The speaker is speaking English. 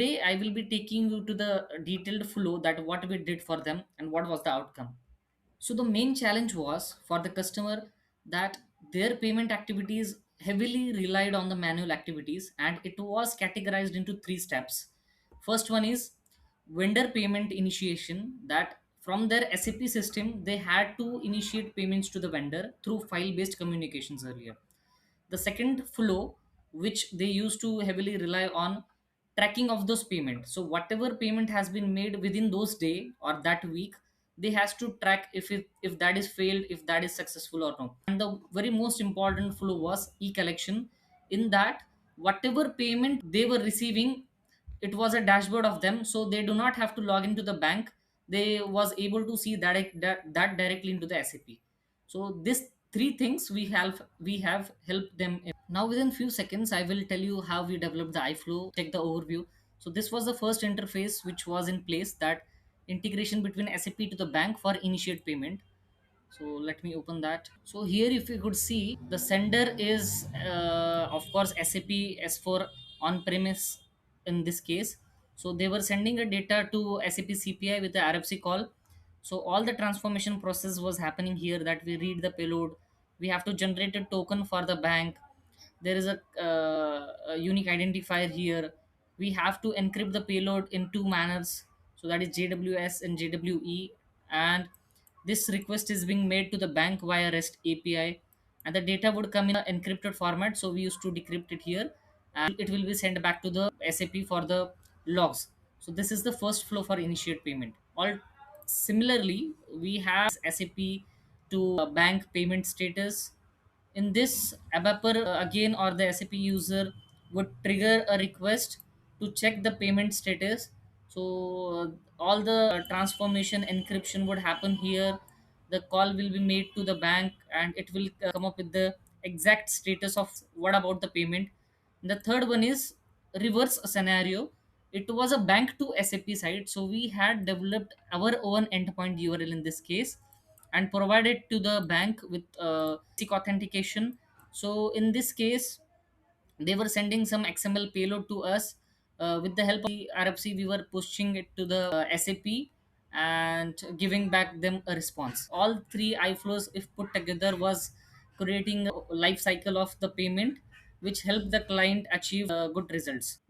Today I will be taking you to the detailed flow that what we did for them and what was the outcome. So the main challenge was for the customer that their payment activities heavily relied on the manual activities, and it was categorized into three steps. First one is vendor payment initiation, that from their SAP system they had to initiate payments to the vendor through file based communications earlier. The second flow, which they used to heavily rely on tracking of those payments, so whatever payment has been made within those day or that week, they has to track if that is failed, if that is successful or not. And the very most important flow was e-collection, in that whatever payment they were receiving, it was a dashboard of them, so they do not have to log into the bank. They was able to see that directly into the SAP. So this three things we have helped them. Now within few seconds I will tell you how we developed the iFlow. Take the overview. So this was the first interface which was in place, that integration between SAP to the bank for initiate payment. So let me open that. So here if you could see, the sender is of course SAP S4 on premise in this case. So they were sending a data to SAP CPI with the RFC call. So all the transformation process was happening here, that we read the payload, we have to generate a token for the bank. There is a unique identifier here. We have to encrypt the payload in two manners, so that is JWS and JWE. And this request is being made to the bank via REST API, and the data would come in an encrypted format. So we used to decrypt it here, and it will be sent back to the SAP for the logs. So this is the first flow for initiate payment. All similarly, we have SAP to bank payment status. In this, ABAPer again, or the SAP user would trigger a request to check the payment status. So all the transformation encryption would happen here. The call will be made to the bank, and it will come up with the exact status of what about the payment. The third one is reverse scenario. It was a bank to SAP site, so we had developed our own endpoint URL in this case and provided to the bank with basic authentication. So in this case, they were sending some XML payload to us. With the help of the RFC, we were pushing it to the SAP and giving back them a response. All three iFlows, if put together, was creating a life cycle of the payment, which helped the client achieve good results.